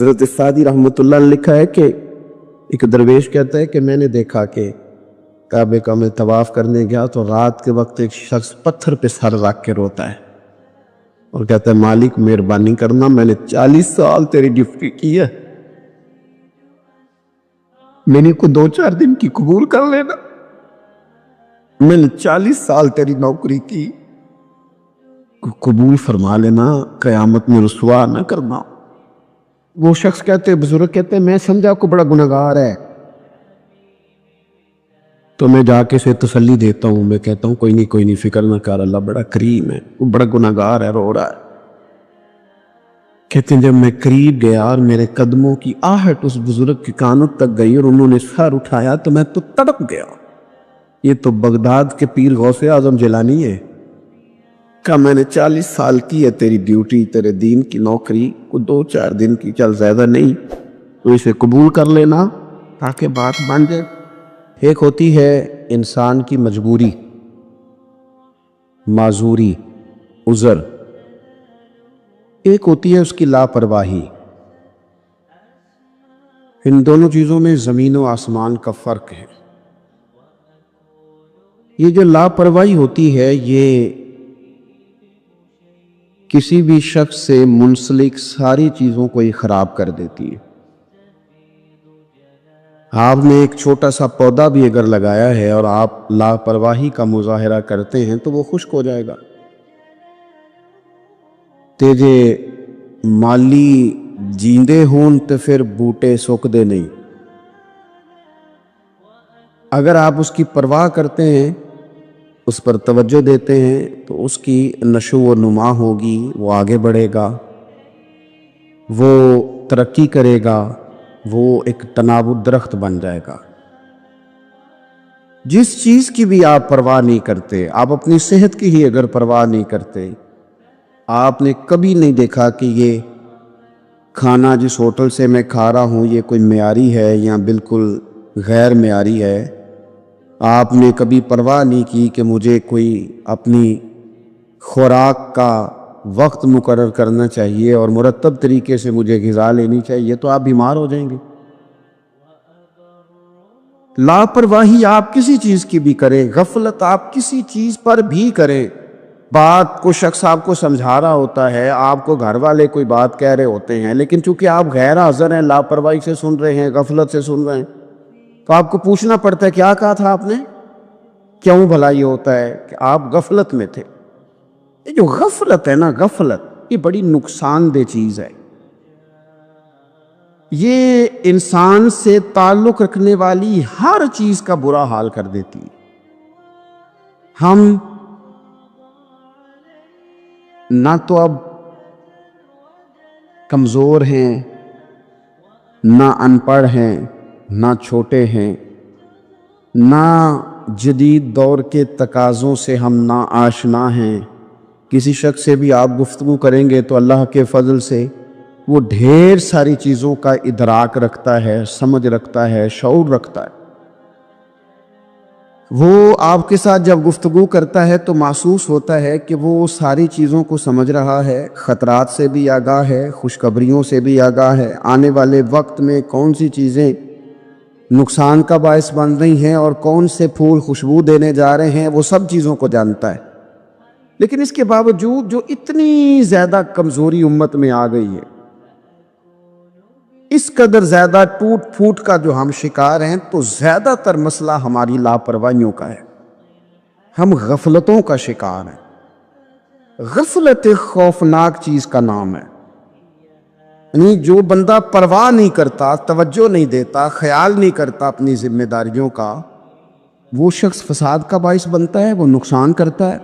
حضرت سعدی رحمۃ اللہ نے لکھا ہے کہ ایک درویش کہتا ہے کہ میں نے دیکھا کہ کعبے کا میں طواف کرنے گیا تو رات کے وقت ایک شخص پتھر پہ سر رکھ کے روتا ہے اور کہتا ہے مالک مہربانی کرنا، میں نے 40 سال تیری ڈیوٹی کی ہے، میں نے کو 2-4 دن کی قبول کر لینا، میں نے 40 سال تیری نوکری کی، قبول فرما لینا، قیامت میں رسوا نہ کرنا۔ وہ شخص کہتے بزرگ کہتے میں سمجھا کو بڑا گناہگار ہے، تو میں جا کے اسے تسلی دیتا ہوں، میں کہتا ہوں کوئی نہیں فکر نہ کر، اللہ بڑا کریم ہے، وہ بڑا گناہگار ہے، رو رہا ہے۔ کہتے ہیں جب میں قریب گیا اور میرے قدموں کی آہٹ اس بزرگ کی کانوں تک گئی اور انہوں نے سر اٹھایا تو میں تو تڑپ گیا، یہ تو بغداد کے پیر غوث اعظم جیلانی ہے۔ کہا میں نے 40 سال کی ہے تیری ڈیوٹی، تیرے دین کی نوکری کو 2-4 دن کی، چل زیادہ نہیں، تو اسے قبول کر لینا تاکہ بات بن جائے۔ ایک ہوتی ہے انسان کی مجبوری، معذوری، عذر، ایک ہوتی ہے اس کی لاپرواہی۔ ان دونوں چیزوں میں زمین و آسمان کا فرق ہے۔ یہ جو لاپرواہی ہوتی ہے یہ کسی بھی شخص سے منسلک ساری چیزوں کو ہی خراب کر دیتی ہے۔ آپ نے ایک چھوٹا سا پودا بھی اگر لگایا ہے اور آپ لاپرواہی کا مظاہرہ کرتے ہیں تو وہ خشک ہو جائے گا۔ تیجے مالی جیندے ہون تو پھر بوٹے سوک دے نہیں۔ اگر آپ اس کی پرواہ کرتے ہیں، اس پر توجہ دیتے ہیں تو اس کی نشو و نما ہوگی، وہ آگے بڑھے گا، وہ ترقی کرے گا، وہ ایک تناو درخت بن جائے گا۔ جس چیز کی بھی آپ پرواہ نہیں کرتے، آپ اپنی صحت کی ہی اگر پرواہ نہیں کرتے، آپ نے کبھی نہیں دیکھا کہ یہ کھانا جس ہوٹل سے میں کھا رہا ہوں یہ کوئی معیاری ہے یا بالکل غیر معیاری ہے، آپ نے کبھی پرواہ نہیں کی کہ مجھے کوئی اپنی خوراک کا وقت مقرر کرنا چاہیے اور مرتب طریقے سے مجھے غذا لینی چاہیے، تو آپ بیمار ہو جائیں گے۔ لاپرواہی آپ کسی چیز کی بھی کریں، غفلت آپ کسی چیز پر بھی کریں، بات کو شخص آپ کو سمجھا رہا ہوتا ہے، آپ کو گھر والے کوئی بات کہہ رہے ہوتے ہیں، لیکن چونکہ آپ غیر حاضر ہیں، لاپرواہی سے سن رہے ہیں، غفلت سے سن رہے ہیں، تو آپ کو پوچھنا پڑتا ہے کیا کہا تھا آپ نے؟ کیوں بھلا یہ ہوتا ہے کہ آپ غفلت میں تھے۔ یہ جو غفلت ہے نا، غفلت یہ بڑی نقصان دہ چیز ہے، یہ انسان سے تعلق رکھنے والی ہر چیز کا برا حال کر دیتی ہے۔ ہم نہ تو اب کمزور ہیں، نہ ان پڑھ ہیں، نہ چھوٹے ہیں، نہ جدید دور کے تقاضوں سے ہم نا آشنا ہیں۔ کسی شخص سے بھی آپ گفتگو کریں گے تو اللہ کے فضل سے وہ ڈھیر ساری چیزوں کا ادراک رکھتا ہے، سمجھ رکھتا ہے، شعور رکھتا ہے۔ وہ آپ کے ساتھ جب گفتگو کرتا ہے تو محسوس ہوتا ہے کہ وہ ساری چیزوں کو سمجھ رہا ہے، خطرات سے بھی آگاہ ہے، خوشخبریوں سے بھی آگاہ ہے، آنے والے وقت میں کون سی چیزیں نقصان کا باعث بن رہی ہیں اور کون سے پھول خوشبو دینے جا رہے ہیں، وہ سب چیزوں کو جانتا ہے۔ لیکن اس کے باوجود جو اتنی زیادہ کمزوری امت میں آ گئی ہے، اس قدر زیادہ ٹوٹ پھوٹ کا جو ہم شکار ہیں، تو زیادہ تر مسئلہ ہماری لاپرواہیوں کا ہے، ہم غفلتوں کا شکار ہیں۔ غفلت ایک خوفناک چیز کا نام ہے، یعنی جو بندہ پرواہ نہیں کرتا، توجہ نہیں دیتا، خیال نہیں کرتا اپنی ذمہ داریوں کا، وہ شخص فساد کا باعث بنتا ہے، وہ نقصان کرتا ہے،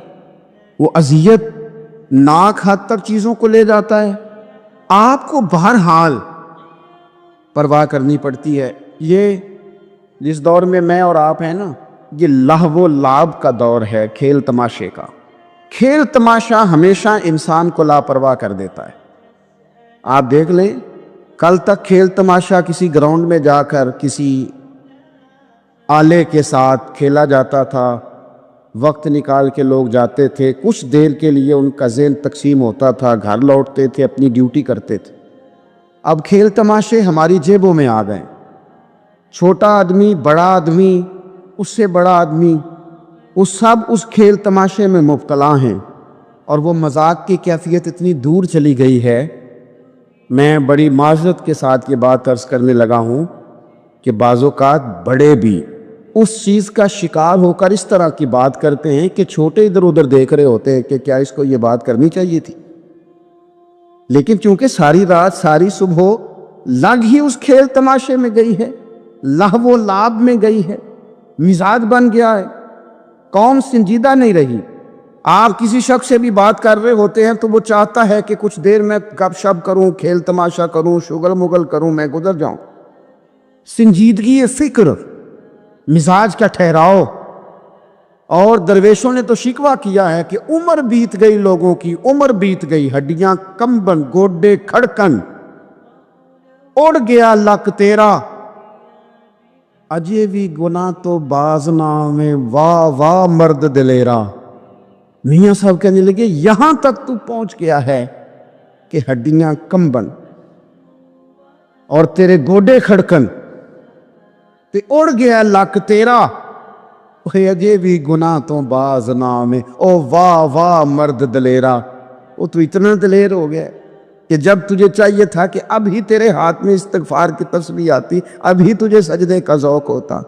وہ اذیت ناک حد تک چیزوں کو لے جاتا ہے۔ آپ کو بہرحال پرواہ کرنی پڑتی ہے۔ یہ جس دور میں میں اور آپ ہیں نا، یہ لہو و لعب کا دور ہے، کھیل تماشے کا۔ کھیل تماشا ہمیشہ انسان کو لاپرواہ کر دیتا ہے۔ آپ دیکھ لیں، کل تک کھیل تماشا کسی گراؤنڈ میں جا کر کسی آلے کے ساتھ کھیلا جاتا تھا، وقت نکال کے لوگ جاتے تھے، کچھ دیر کے لیے ان کا ذہن تقسیم ہوتا تھا، گھر لوٹتے تھے، اپنی ڈیوٹی کرتے تھے۔ اب کھیل تماشے ہماری جیبوں میں آ گئے. چھوٹا آدمی، بڑا آدمی، اس سے بڑا آدمی، وہ سب اس کھیل تماشے میں مبتلا ہیں، اور وہ مذاق کی کیفیت اتنی دور چلی گئی ہے. میں بڑی معذرت کے ساتھ یہ بات عرض کرنے لگا ہوں کہ بعض اوقات بڑے بھی اس چیز کا شکار ہو کر اس طرح کی بات کرتے ہیں کہ چھوٹے ادھر ادھر دیکھ رہے ہوتے ہیں کہ کیا اس کو یہ بات کرنی چاہیے تھی. لیکن چونکہ ساری رات ساری صبح لگ ہی اس کھیل تماشے میں گئی ہے، لہو و لعب میں گئی ہے، مزاج بن گیا ہے، قوم سنجیدہ نہیں رہی. آپ کسی شخص سے بھی بات کر رہے ہوتے ہیں تو وہ چاہتا ہے کہ کچھ دیر میں گپ شپ کروں، کھیل تماشا کروں، شغل مغل کروں، میں گزر جاؤں. سنجیدگی فکر، مزاج کا ٹھہراؤ. اور درویشوں نے تو شکوہ کیا ہے کہ عمر بیت گئی، لوگوں کی عمر بیت گئی، ہڈیاں کمبن، گوڈے کھڑکن، اڑ گیا لک تیرا، اجے بھی گناہ تو باز نامے، واہ واہ مرد دلیرا. میاں صاحب کہنے لگے یہاں تک تو پہنچ گیا ہے کہ ہڈیاں کمبن اور تیرے گوڈے کھڑکن تے اڑ گیا لک تیرا، اجے بھی گناہ تو باز نامے، او واہ واہ مرد دلیرا. وہ تو اتنا دلیر ہو گیا کہ جب تجھے چاہیے تھا کہ اب ہی تیرے ہاتھ میں استغفار کی تسبیح آتی، اب ہی تجھے سجدے کا ذوق ہوتا.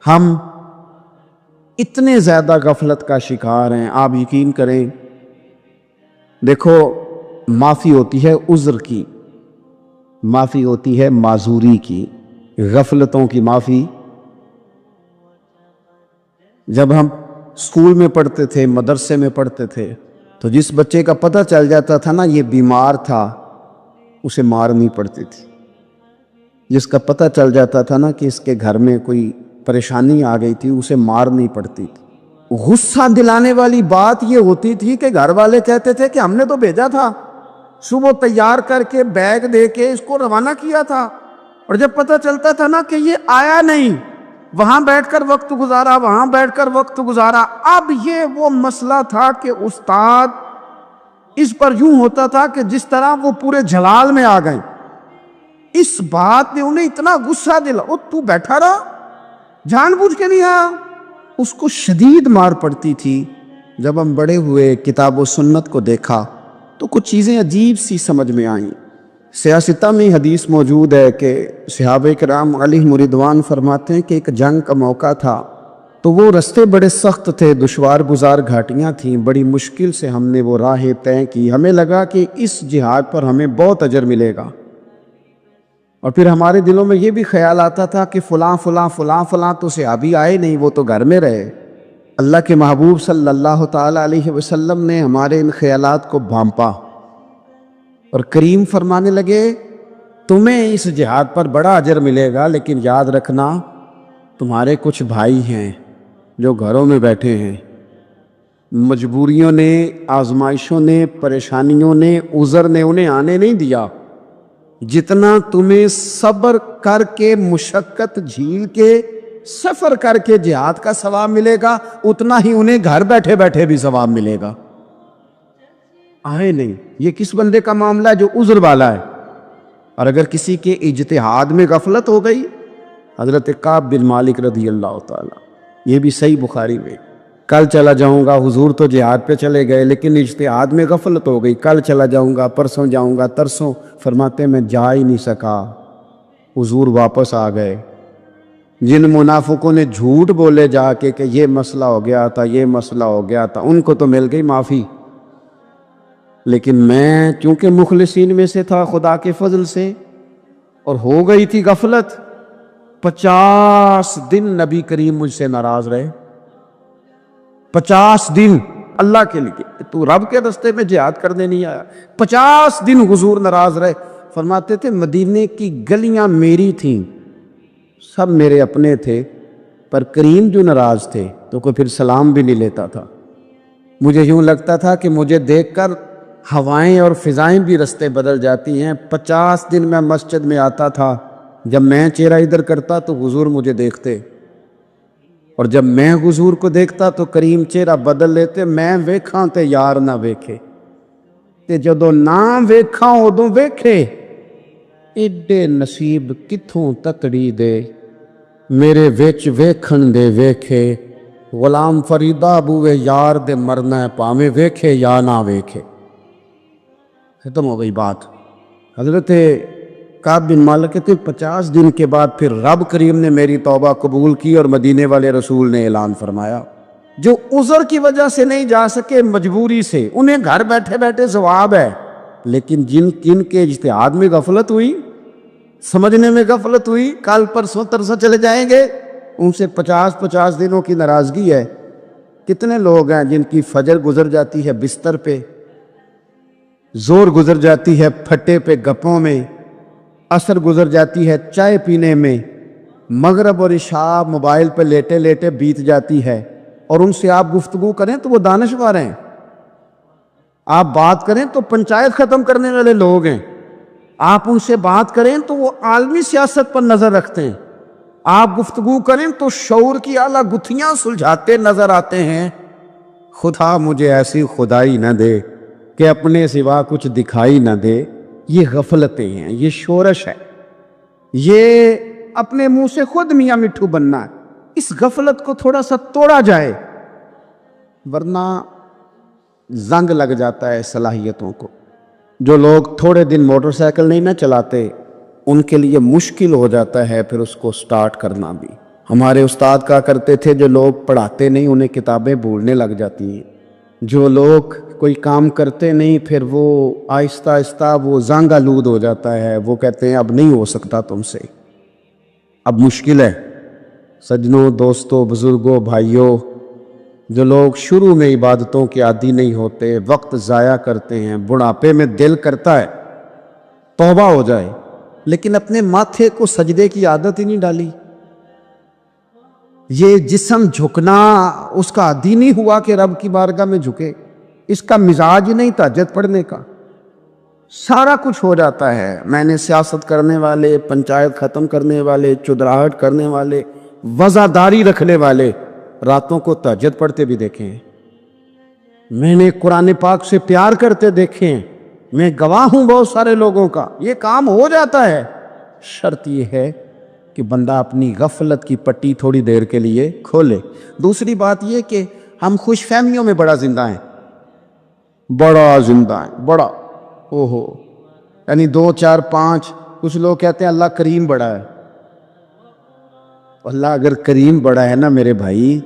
ہم اتنے زیادہ غفلت کا شکار ہیں، آپ یقین کریں. دیکھو، معافی ہوتی ہے عذر کی، معافی ہوتی ہے معذوری کی، غفلتوں کی معافی. جب ہم اسکول میں پڑھتے تھے، مدرسے میں پڑھتے تھے، تو جس بچے کا پتہ چل جاتا تھا نا یہ بیمار تھا، اسے مار نہیں پڑتی تھی. جس کا پتہ چل جاتا تھا نا کہ اس کے گھر میں کوئی پریشانی آ گئی تھی، اسے مار نہیں پڑتی تھی. غصہ دلانے والی بات یہ ہوتی تھی کہ گھر والے کہتے تھے کہ ہم نے تو بھیجا تھا، صبح تیار کر کے بیگ دے کے اس کو روانہ کیا تھا، اور جب پتہ چلتا تھا نا کہ یہ آیا نہیں، وہاں بیٹھ کر وقت گزارا، وہاں بیٹھ کر وقت گزارا. اب یہ وہ مسئلہ تھا کہ استاد اس پر یوں ہوتا تھا کہ جس طرح وہ پورے جلال میں آ گئے. اس بات نے انہیں اتنا غصہ دلا، او تو بیٹھا رہا، جان بوجھ کے نہیں آیا. اس کو شدید مار پڑتی تھی. جب ہم بڑے ہوئے، کتاب و سنت کو دیکھا تو کچھ چیزیں عجیب سی سمجھ میں آئیں. سیاستہ میں حدیث موجود ہے کہ صحابہ کرام علیہم رضوان فرماتے ہیں کہ ایک جنگ کا موقع تھا تو وہ رستے بڑے سخت تھے، دشوار گزار گھاٹیاں تھیں، بڑی مشکل سے ہم نے وہ راہیں طے کی. ہمیں لگا کہ اس جہاد پر ہمیں بہت اجر ملے گا، اور پھر ہمارے دلوں میں یہ بھی خیال آتا تھا کہ فلاں فلاں فلاں فلاں تو صحابی آئے نہیں، وہ تو گھر میں رہے. اللہ کے محبوب صلی اللہ تعالیٰ علیہ وسلم نے ہمارے ان خیالات کو بھانپا اور کریم فرمانے لگے تمہیں اس جہاد پر بڑا اجر ملے گا، لیکن یاد رکھنا تمہارے کچھ بھائی ہیں جو گھروں میں بیٹھے ہیں، مجبوریوں نے، آزمائشوں نے، پریشانیوں نے، عذر نے انہیں آنے نہیں دیا. جتنا تمہیں صبر کر کے، مشقت جھیل کے، سفر کر کے جہاد کا ثواب ملے گا، اتنا ہی انہیں گھر بیٹھے بیٹھے بھی ثواب ملے گا. آئے نہیں. یہ کس بندے کا معاملہ ہے جو عذر والا ہے؟ اور اگر کسی کے اجتہاد میں غفلت ہو گئی، حضرت کعب بن مالک رضی اللہ تعالیٰ، یہ بھی صحیح بخاری میں، کل چلا جاؤں گا، حضور تو جہاد پہ چلے گئے لیکن اجتہاد میں غفلت ہو گئی، کل چلا جاؤں گا، پرسوں جاؤں گا، ترسوں، فرماتے میں جا ہی نہیں سکا، حضور واپس آ گئے. جن منافقوں نے جھوٹ بولے جا کے کہ یہ مسئلہ ہو گیا تھا، یہ مسئلہ ہو گیا تھا، ان کو تو مل گئی معافی، لیکن میں چونکہ مخلصین میں سے تھا خدا کے فضل سے، اور ہو گئی تھی غفلت. 50 دن نبی کریم مجھ سے ناراض رہے. 50 دن اللہ کے لیے، تو رب کے راستے میں جہاد کرنے نہیں آیا. 50 دن حضور ناراض رہے. فرماتے تھے مدینے کی گلیاں میری تھیں، سب میرے اپنے تھے، پر کریم جو ناراض تھے تو کوئی پھر سلام بھی نہیں لیتا تھا. مجھے یوں لگتا تھا کہ مجھے دیکھ کر ہوائیں اور فضائیں بھی رستے بدل جاتی ہیں. 50 دن میں مسجد میں آتا تھا، جب میں چہرہ ادھر کرتا تو حضور مجھے دیکھتے، اور جب میں حضور کو دیکھتا تو کریم چہرہ بدل لیتے. میں ویکھاں تے یار نہ ویکھے، تے جدوں نہ ویکھاں ادوں ویکھے. ایڈے نصیب کتھوں تکڑی دے میرے وچ ویکھن دے ویکھے غلام فریدہ بوے یار دے مرنا ہے پاویں ویکھے یا نہ ویکھے. ختم ہو گئی بات. حضرت کعب بن مالک کہتے 50 دن کے بعد پھر رب کریم نے میری توبہ قبول کی اور مدینے والے رسول نے اعلان فرمایا جو عذر کی وجہ سے نہیں جا سکے مجبوری سے انہیں گھر بیٹھے بیٹھے ثواب ہے، لیکن جن کے اجتہاد میں غفلت ہوئی، سمجھنے میں غفلت ہوئی، کل پرسوں ترسوں چلے جائیں گے، ان سے 50 دنوں کی ناراضگی ہے. کتنے لوگ ہیں جن کی فجر گزر جاتی ہے بستر پہ، زور گزر جاتی ہے پھٹے پہ گپوں میں، عصر گزر جاتی ہے چائے پینے میں، مغرب اور عشاء موبائل پہ لیٹے لیٹے بیت جاتی ہے، اور ان سے آپ گفتگو کریں تو وہ دانشور ہیں، آپ بات کریں تو پنچایت ختم کرنے والے لوگ ہیں، آپ ان سے بات کریں تو وہ عالمی سیاست پر نظر رکھتے ہیں، آپ گفتگو کریں تو شعور کی اعلیٰ گتھیاں سلجھاتے نظر آتے ہیں. خدا مجھے ایسی خدائی نہ دے کہ اپنے سوا کچھ دکھائی نہ دے. یہ غفلتیں ہیں، یہ شورش ہے، یہ اپنے منہ سے خود میاں مٹھو بننا ہے. اس غفلت کو تھوڑا سا توڑا جائے ورنہ زنگ لگ جاتا ہے صلاحیتوں کو. جو لوگ تھوڑے دن موٹر سائیکل نہیں نہ چلاتے ان کے لیے مشکل ہو جاتا ہے پھر اس کو سٹارٹ کرنا بھی. ہمارے استاد کہا کرتے تھے جو لوگ پڑھاتے نہیں انہیں کتابیں بھولنے لگ جاتی ہیں، جو لوگ کوئی کام کرتے نہیں پھر وہ آہستہ آہستہ وہ زنگ آلود ہو جاتا ہے، وہ کہتے ہیں اب نہیں ہو سکتا تم سے، اب مشکل ہے. سجنوں، دوستوں، بزرگوں، بھائیوں، جو لوگ شروع میں عبادتوں کے عادی نہیں ہوتے، وقت ضائع کرتے ہیں، بڑھاپے میں دل کرتا ہے توبہ ہو جائے، لیکن اپنے ماتھے کو سجدے کی عادت ہی نہیں ڈالی. یہ جسم جھکنا اس کا عادی نہیں ہوا کہ رب کی بارگاہ میں جھکے، اس کا مزاج ہی نہیں تہجد پڑھنے کا. سارا کچھ ہو جاتا ہے. میں نے سیاست کرنے والے، پنچایت ختم کرنے والے، چدراہٹ کرنے والے، وزاداری رکھنے والے راتوں کو تہجد پڑھتے بھی دیکھے ہیں. میں نے قرآن پاک سے پیار کرتے دیکھے ہیں. میں گواہ ہوں بہت سارے لوگوں کا. یہ کام ہو جاتا ہے. شرط یہ ہے کہ بندہ اپنی غفلت کی پٹی تھوڑی دیر کے لیے کھولے. دوسری بات یہ کہ ہم خوش فہمیوں میں بڑا زندہ ہیں، بڑا زندہ ہیں، بڑا اوہو، یعنی 2 4 5. کچھ لوگ کہتے ہیں اللہ کریم بڑا ہے. اللہ اگر کریم بڑا ہے نا میرے بھائی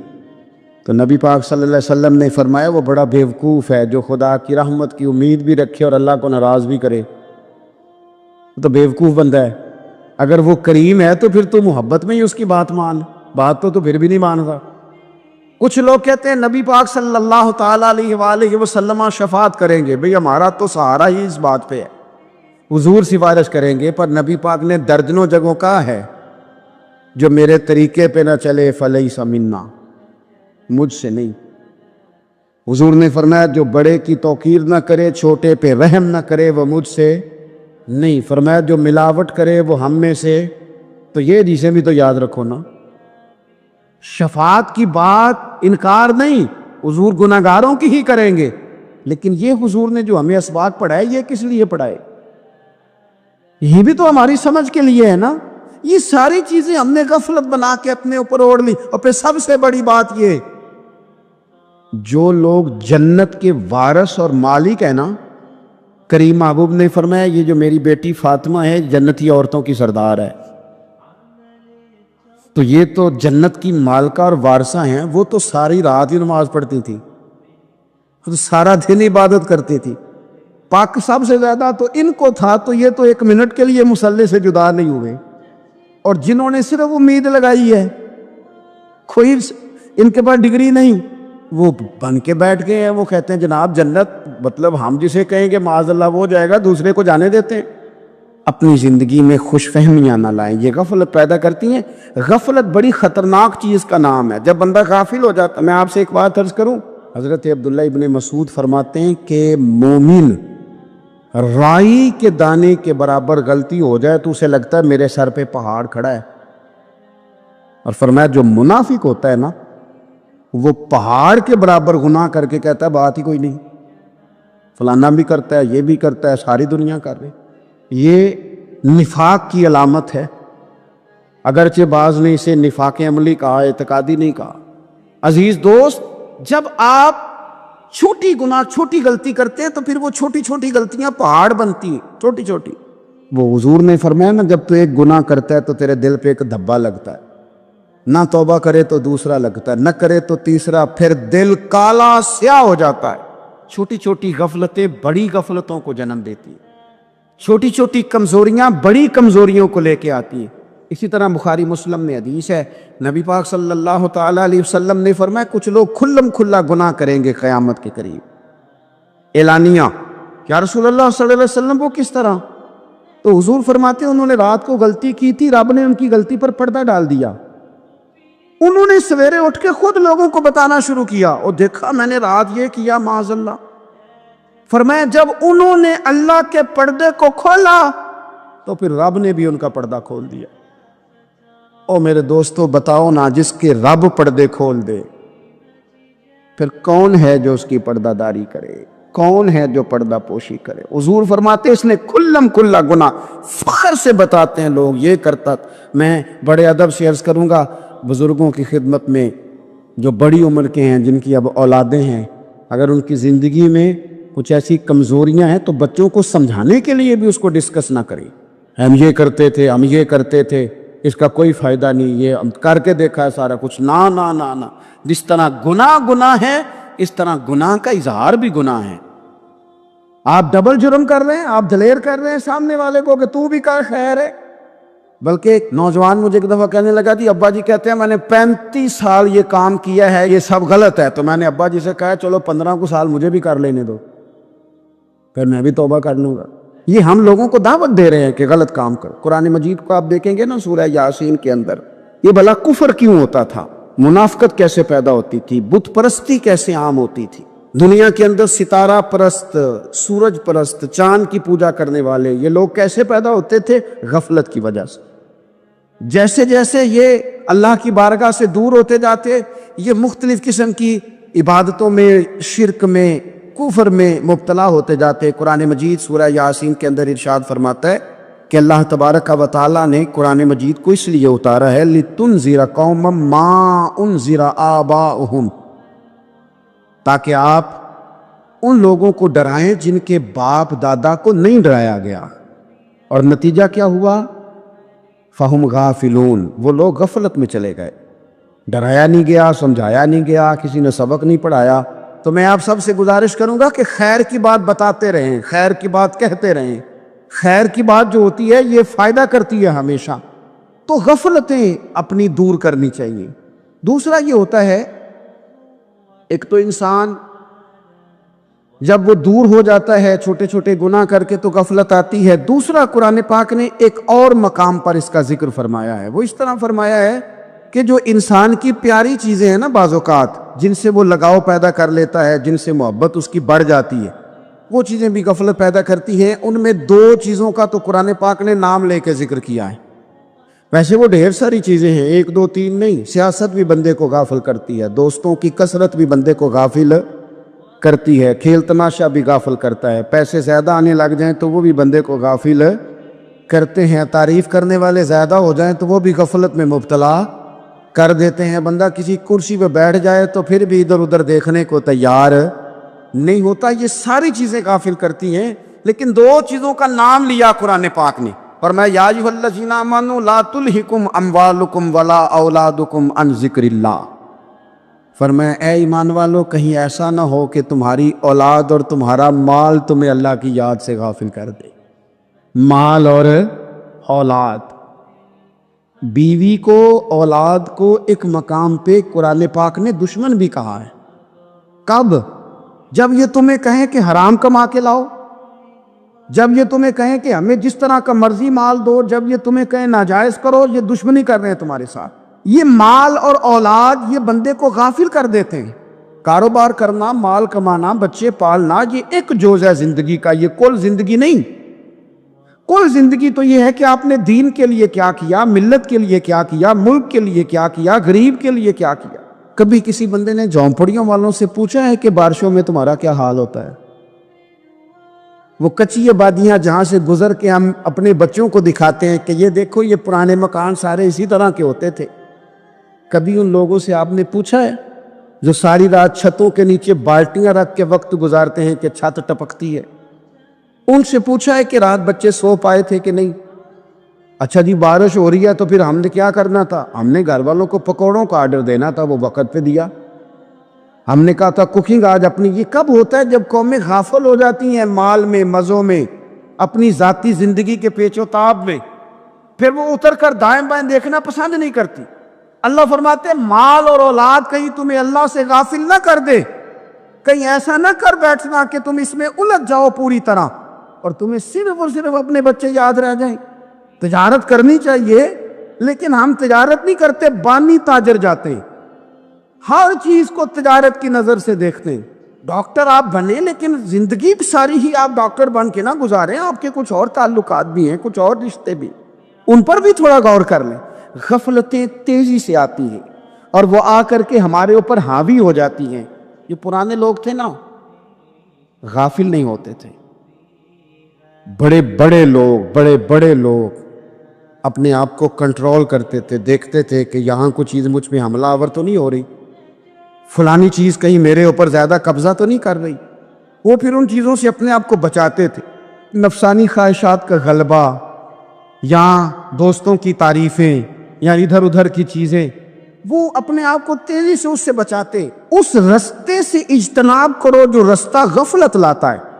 تو نبی پاک صلی اللہ علیہ وسلم نے فرمایا وہ بڑا بیوقوف ہے جو خدا کی رحمت کی امید بھی رکھے اور اللہ کو ناراض بھی کرے. تو بیوقوف بندہ ہے. اگر وہ کریم ہے تو پھر تو محبت میں ہی اس کی بات مان، بات تو پھر بھی نہیں مانتا. کچھ لوگ کہتے ہیں نبی پاک صلی اللہ تعالیٰ علیہ وآلہ وسلم شفاعت کریں گے. بھئی ہمارا تو سہارا ہی اس بات پہ ہے، حضور سفارش کریں گے. پر نبی پاک نے درجنوں جگہوں کہا ہے جو میرے طریقے پہ نہ چلے فلیس منا، مجھ سے نہیں. حضور نے فرمایا جو بڑے کی توقیر نہ کرے، چھوٹے پہ رحم نہ کرے، وہ مجھ سے نہیں. فرمایا جو ملاوٹ کرے وہ ہم میں سے. تو یہ حدیثیں بھی تو یاد رکھو نا. شفاعت کی بات انکار نہیں، حضور گناہگاروں کی ہی کریں گے، لیکن یہ حضور نے جو ہمیں اسباق پڑھائے یہ کس لیے پڑھائے؟ یہ بھی تو ہماری سمجھ کے لیے ہے نا. یہ ساری چیزیں ہم نے غفلت بنا کے اپنے اوپر اوڑھ لی. اور پھر سب سے بڑی بات یہ، جو لوگ جنت کے وارث اور مالک ہیں نا، کریم محبوب نے فرمایا یہ جو میری بیٹی فاطمہ ہے جنتی عورتوں کی سردار ہے. تو یہ تو جنت کی مالکہ اور وارثہ ہیں. وہ تو ساری رات ہی نماز پڑھتی تھی، سارا دن عبادت کرتی تھی. پاک سب سے زیادہ تو ان کو تھا، تو یہ تو 1 منٹ کے لیے مصلی سے جدا نہیں ہوئے. اور جنہوں نے صرف امید لگائی ہے، کوئی ان کے پاس ڈگری نہیں، وہ بن کے بیٹھ گئے ہیں. وہ کہتے ہیں جناب جنت مطلب ہم جسے کہیں کہ معاذ اللہ وہ جائے گا، دوسرے کو جانے دیتے ہیں. اپنی زندگی میں خوش فہمیاں نہ لائیں، یہ غفلت پیدا کرتی ہیں. غفلت بڑی خطرناک چیز کا نام ہے. جب بندہ غافل ہو جاتا، میں آپ سے ایک بات عرض کروں، حضرت عبداللہ ابن مسعود فرماتے ہیں کہ مومن رائی کے دانے کے برابر غلطی ہو جائے تو اسے لگتا ہے میرے سر پہ پہاڑ کھڑا ہے. اور فرمایا جو منافق ہوتا ہے نا، وہ پہاڑ کے برابر گناہ کر کے کہتا ہے بات ہی کوئی نہیں، فلانا بھی کرتا ہے، یہ بھی کرتا ہے، ساری دنیا کر رہی. یہ نفاق کی علامت ہے، اگرچہ بعض نے اسے نفاق عملی کہا، اعتقادی نہیں کہا۔ عزیز دوست، جب آپ چھوٹی گناہ چھوٹی غلطی کرتے ہیں تو پھر وہ چھوٹی چھوٹی غلطیاں پہاڑ بنتی ہیں، چھوٹی چھوٹی۔ وہ حضور نے فرمایا نا، جب تو ایک گناہ کرتا ہے تو تیرے دل پہ ایک دھبا لگتا ہے، نہ توبہ کرے تو دوسرا لگتا ہے، نہ کرے تو تیسرا، پھر دل کالا سیاہ ہو جاتا ہے۔ چھوٹی چھوٹی غفلتیں بڑی غفلتوں کو جنم دیتی ہیں، چھوٹی چھوٹی کمزوریاں بڑی کمزوریوں کو لے کے آتی ہیں۔ اسی طرح بخاری مسلم میں حدیث ہے، نبی پاک صلی اللہ تعالیٰ علیہ وسلم نے فرمایا کچھ لوگ کھلم کھلا گناہ کریں گے قیامت کے قریب، اعلانیہ۔ یا رسول اللہ صلی اللہ علیہ وسلم وہ کس طرح؟ تو حضور فرماتے ہیں انہوں نے رات کو غلطی کی تھی، رب نے ان کی غلطی پر پردہ ڈال دیا، انہوں نے سویرے اٹھ کے خود لوگوں کو بتانا شروع کیا، اور دیکھا میں نے رات یہ کیا، معاذ اللہ۔ فرمایا جب انہوں نے اللہ کے پردے کو کھولا تو پھر رب نے بھی ان کا پردہ کھول دیا۔ او میرے دوستو، بتاؤ نا، جس کے رب پردے کھول دے پھر کون ہے جو اس کی پردہ داری کرے؟ کون ہے جو پردہ پوشی کرے؟ حضور فرماتے اس نے کھلم کھلا گناہ، فخر سے بتاتے ہیں لوگ یہ کرتا۔ میں بڑے ادب سے عرض کروں گا بزرگوں کی خدمت میں، جو بڑی عمر کے ہیں، جن کی اب اولادیں ہیں، اگر ان کی زندگی میں کچھ ایسی کمزوریاں ہیں تو بچوں کو سمجھانے کے لیے بھی اس کو ڈسکس نہ کریں۔ ہم یہ کرتے تھے، ہم یہ کرتے تھے، اس کا کوئی فائدہ نہیں، یہ ہم کر کے دیکھا ہے سارا کچھ۔ نہ نہ نہ نہ، جس طرح گناہ ہے اس طرح گناہ کا اظہار بھی گناہ ہے۔ آپ ڈبل جرم کر رہے ہیں، آپ دلیر کر رہے ہیں سامنے والے کو کہ تو بھی کر، خیر ہے۔ بلکہ ایک نوجوان مجھے ایک دفعہ کہنے لگا جی ابا جی کہتے ہیں میں نے 35 سال یہ کام کیا ہے، یہ سب غلط ہے۔ تو میں نے ابا جی سے کہا چلو 15 کو سال مجھے بھی کر لینے دو، پھر میں بھی توبہ کر لوں گا۔ یہ ہم لوگوں کو دعوت دے رہے ہیں کہ غلط کام کرو۔ قرآن مجید کو آپ دیکھیں گے نا، سورہ یاسین کے اندر یہ بھلا کفر کیوں ہوتا تھا، منافقت کیسے پیدا ہوتی تھی، بت پرستی کیسے عام ہوتی تھی، دنیا کے اندر ستارہ پرست، سورج پرست، چاند کی پوجا کرنے والے یہ لوگ کیسے پیدا ہوتے تھے؟ غفلت کی وجہ سے۔ جیسے جیسے یہ اللہ کی بارگاہ سے دور ہوتے جاتے، یہ مختلف قسم کی عبادتوں میں، شرک میں، کفر میں مبتلا ہوتے جاتے۔ قرآن مجید سورہ یاسین کے اندر ارشاد فرماتا ہے کہ اللہ تبارک و تعالیٰ نے قرآن مجید کو اس لیے اتارا ہے لِتُنذِرَ قَوْمًا مَا أُنذِرَ آبَاؤُهُمْ، تاکہ آپ ان لوگوں کو ڈرائیں جن کے باپ دادا کو نہیں ڈرایا گیا۔ اور نتیجہ کیا ہوا؟ فَهُمْ غَافِلُونَ، وہ لوگ غفلت میں چلے گئے، ڈرایا نہیں گیا، سمجھایا نہیں گیا، کسی نے سبق نہیں پڑھایا۔ تو میں آپ سب سے گزارش کروں گا کہ خیر کی بات بتاتے رہیں، خیر کی بات کہتے رہیں۔ خیر کی بات جو ہوتی ہے یہ فائدہ کرتی ہے ہمیشہ، تو غفلتیں اپنی دور کرنی چاہیے۔ دوسرا یہ ہوتا ہے، ایک تو انسان جب وہ دور ہو جاتا ہے چھوٹے چھوٹے گناہ کر کے تو غفلت آتی ہے۔ دوسرا قرآن پاک نے ایک اور مقام پر اس کا ذکر فرمایا ہے، وہ اس طرح فرمایا ہے کہ جو انسان کی پیاری چیزیں ہیں نا بعض اوقات، جن سے وہ لگاؤ پیدا کر لیتا ہے، جن سے محبت اس کی بڑھ جاتی ہے، وہ چیزیں بھی غفلت پیدا کرتی ہیں۔ ان میں 2 چیزوں کا تو قرآن پاک نے نام لے کے ذکر کیا ہے۔ ویسے وہ ڈھیر ساری چیزیں ہیں، 1 2 3 نہیں۔ سیاست بھی بندے کو غافل کرتی ہے، دوستوں کی کثرت بھی بندے کو غافل کرتی ہے، کھیل تماشا بھی غافل کرتا ہے، پیسے زیادہ آنے لگ جائیں تو وہ بھی بندے کو غافل کرتے ہیں، تعریف کرنے والے زیادہ ہو جائیں تو وہ بھی غفلت میں مبتلا کر دیتے ہیں۔ بندہ کسی کرسی پہ بیٹھ جائے تو پھر بھی ادھر ادھر دیکھنے کو تیار نہیں ہوتا۔ یہ ساری چیزیں غافل کرتی ہیں، لیکن 2 چیزوں کا نام لیا قرآن پاک نے، فرمایا یا ایھا الذین آمنوا لا تلھکم اموالکم ولا اولادکم عن ذکر اللہ۔ فرمایا اے ایمان والو، کہیں ایسا نہ ہو کہ تمہاری اولاد اور تمہارا مال تمہیں اللہ کی یاد سے غافل کر دے۔ مال اور اولاد، بیوی کو، اولاد کو ایک مقام پہ قرآن پاک نے دشمن بھی کہا ہے۔ کب؟ جب یہ تمہیں کہیں کہ حرام کما کے لاؤ، جب یہ تمہیں کہیں کہ ہمیں جس طرح کا مرضی مال دو، جب یہ تمہیں کہیں ناجائز کرو، یہ دشمنی کر رہے ہیں تمہارے ساتھ۔ یہ مال اور اولاد یہ بندے کو غافل کر دیتے ہیں۔ کاروبار کرنا، مال کمانا، بچے پالنا، یہ ایک جز ہے زندگی کا، یہ کل زندگی نہیں۔ کل زندگی تو یہ ہے کہ آپ نے دین کے لیے کیا کیا، ملت کے لیے کیا کیا، ملک کے لیے کیا کیا، غریب کے لیے کیا کیا۔ کبھی کسی بندے نے جھونپڑیوں والوں سے پوچھا ہے کہ بارشوں میں تمہارا کیا حال ہوتا ہے؟ وہ کچی آبادیاں جہاں سے گزر کے ہم اپنے بچوں کو دکھاتے ہیں کہ یہ دیکھو یہ پرانے مکان سارے اسی طرح کے ہوتے تھے، کبھی ان لوگوں سے آپ نے پوچھا ہے جو ساری رات چھتوں کے نیچے بالٹیاں رکھ کے وقت گزارتے ہیں کہ چھت ٹپکتی ہے؟ ان سے پوچھا ہے کہ رات بچے سو پائے تھے کہ نہیں؟ اچھا جی بارش ہو رہی ہے تو پھر ہم نے کیا کرنا تھا؟ ہم نے گھر والوں کو پکوڑوں کا آرڈر دینا تھا، وہ وقت پہ دیا۔ ہم نے کہا تھا کوکنگ آج اپنی۔ یہ کب ہوتا ہے؟ جب قومیں غافل ہو جاتی ہیں مال میں، مزوں میں، اپنی ذاتی زندگی کے پیچ و تاب میں، پھر وہ اتر کر دائیں بائیں دیکھنا پسند نہیں کرتی۔ اللہ فرماتے ہیں مال اور اولاد کہیں تمہیں اللہ سے غافل نہ کر دے، کہیں ایسا نہ کر بیٹھنا کہ تم اس میں الجھ جاؤ پوری طرح اور تمہیں صرف اور صرف اپنے بچے یاد رہ جائیں۔ تجارت کرنی چاہیے لیکن ہم تجارت نہیں کرتے، بانی تاجر جاتے ہیں، ہر چیز کو تجارت کی نظر سے دیکھتے ہیں۔ ڈاکٹر آپ بنے لیکن زندگی ساری ہی آپ ڈاکٹر بن کے نہ گزاریں، آپ کے کچھ اور تعلقات بھی ہیں، کچھ اور رشتے بھی، ان پر بھی تھوڑا غور کر لیں۔ غفلتیں تیزی سے آتی ہیں اور وہ آ کر کے ہمارے اوپر حاوی ہو جاتی ہیں۔ یہ پرانے لوگ تھے نا، غافل نہیں ہوتے تھے۔ بڑے بڑے لوگ اپنے آپ کو کنٹرول کرتے تھے، دیکھتے تھے کہ یہاں کوئی چیز مجھ پہ حملہ آور تو نہیں ہو رہی، فلانی چیز کہیں میرے اوپر زیادہ قبضہ تو نہیں کر رہی۔ وہ پھر ان چیزوں سے اپنے آپ کو بچاتے تھے۔ نفسانی خواہشات کا غلبہ یا دوستوں کی تعریفیں یا ادھر ادھر کی چیزیں، وہ اپنے آپ کو تیزی سے اس سے بچاتے۔ اس رستے سے اجتناب کرو جو رستہ غفلت لاتا ہے،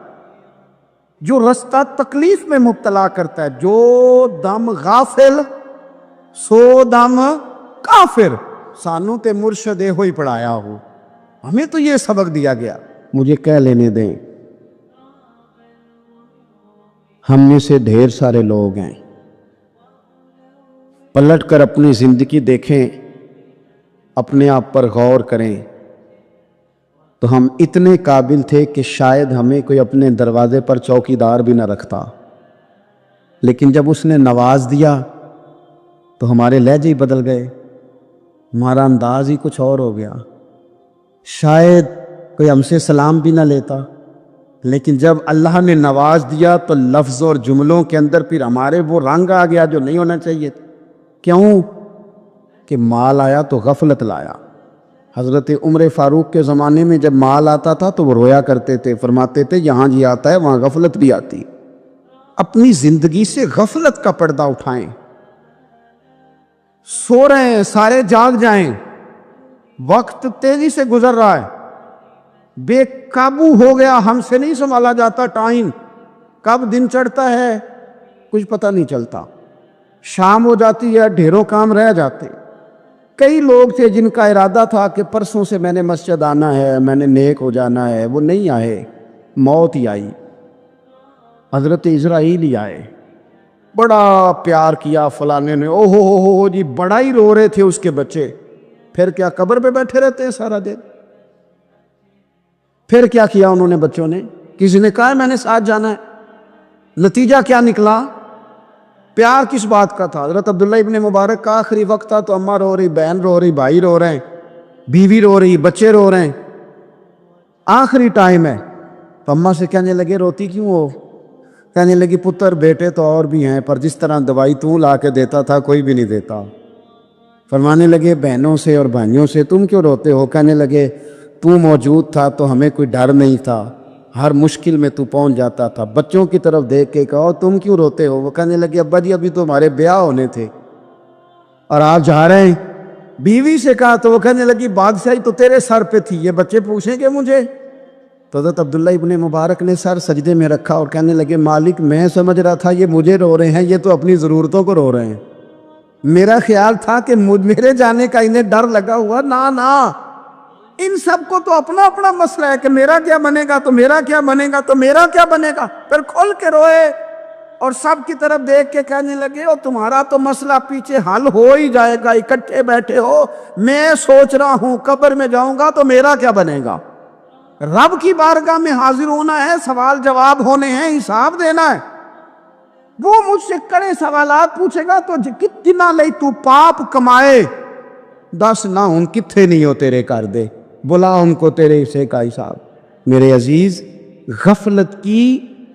جو رستہ تکلیف میں مبتلا کرتا ہے۔ جو دم غافل سو دم کافر، سانوں تے مرشد ہوئی پڑھایا ہو، ہمیں تو یہ سبق دیا گیا۔ مجھے کہہ لینے دیں، ہم میں سے ڈھیر سارے لوگ ہیں، پلٹ کر اپنی زندگی دیکھیں، اپنے آپ پر غور کریں تو ہم اتنے قابل تھے کہ شاید ہمیں کوئی اپنے دروازے پر چوکیدار بھی نہ رکھتا، لیکن جب اس نے نواز دیا تو ہمارے لہجے ہی بدل گئے، ہمارا انداز ہی کچھ اور ہو گیا۔ شاید کوئی ہم سے سلام بھی نہ لیتا، لیکن جب اللہ نے نواز دیا تو لفظ اور جملوں کے اندر پھر ہمارے وہ رنگ آ گیا جو نہیں ہونا چاہیے تھا۔ کیوں؟ کہ مال آیا تو غفلت لایا۔ حضرت عمر فاروق کے زمانے میں جب مال آتا تھا تو وہ رویا کرتے تھے، فرماتے تھے یہاں جی آتا ہے وہاں غفلت بھی آتی۔ اپنی زندگی سے غفلت کا پردہ اٹھائیں۔ سو رہے ہیں سارے جاگ جائیں، وقت تیزی سے گزر رہا ہے، بے قابو ہو گیا، ہم سے نہیں سنبھالا جاتا ٹائم، کب دن چڑھتا ہے کچھ پتہ نہیں چلتا، شام ہو جاتی ہے ڈھیروں کام رہ جاتے۔ کئی لوگ تھے جن کا ارادہ تھا کہ پرسوں سے میں نے مسجد آنا ہے، میں نے نیک ہو جانا ہے، وہ نہیں آئے، موت ہی آئی، حضرت اسرائیل ہی آئے۔ بڑا پیار کیا فلانے نے، او ہو جی، بڑا ہی رو رہے تھے اس کے بچے، پھر کیا قبر پہ بیٹھے رہتے ہیں سارا دن؟ پھر کیا کیا انہوں نے بچوں نے؟ کسی نے کہا میں نے ساتھ جانا ہے؟ نتیجہ کیا نکلا؟ پیار کس بات کا تھا؟ حضرت عبداللہ ابن مبارک کا آخری وقت تھا تو اماں رو رہی، بہن رو رہی، بھائی رو رہے ہیں، بیوی رو رہی، بچے رو رہے ہیں، آخری ٹائم ہے تو اماں سے کہنے لگے روتی کیوں ہو؟ کہنے لگی پتر بیٹے تو اور بھی ہیں پر جس طرح دوائی تو لا کے دیتا تھا کوئی بھی نہیں دیتا۔ فرمانے لگے بہنوں سے اور بھائیوں سے تم کیوں روتے ہو؟ کہنے لگے تو موجود تھا تو ہمیں کوئی ڈر نہیں تھا، ہر مشکل میں تو پہنچ جاتا تھا۔ بچوں کی طرف دیکھ کے کہو تم کیوں روتے ہو؟ وہ کہنے لگے ابا جی ابھی تو ہمارے بیاہ ہونے تھے اور آپ جا رہے ہیں۔ بیوی سے کہا تو وہ کہنے لگی بادشاہی تو تیرے سر پہ تھی، یہ بچے پوچھیں گے مجھے؟ تو حضرت عبداللہ ابن مبارک نے سر سجدے میں رکھا اور کہنے لگے مالک میں سمجھ رہا تھا یہ مجھے رو رہے ہیں، یہ تو اپنی ضرورتوں کو رو رہے ہیں، میرا خیال تھا کہ میرے جانے کا انہیں ڈر لگا ہوا۔ نا ان سب کو تو اپنا اپنا مسئلہ ہے کہ میرا کیا بنے گا تو میرا کیا بنے گا تو میرا کیا بنے گا، پھر کھول کے روئے اور سب کی طرف دیکھ کے کہنے لگے اور تمہارا تو مسئلہ پیچھے حل ہو ہی جائے گا، اکٹھے بیٹھے ہو، میں سوچ رہا ہوں قبر میں جاؤں گا تو میرا کیا بنے گا۔ رب کی بارگاہ میں حاضر ہونا ہے، سوال جواب ہونے ہیں، حساب دینا ہے۔ وہ مجھ سے کڑے سوالات پوچھے گا تو کتنا لئی تو پاپ کمائے، دس نہ ہوں کتھے نہیں ہو تیرے کر دے، بلا ان کو تیرے حصے کا حساب۔ میرے عزیز، غفلت کی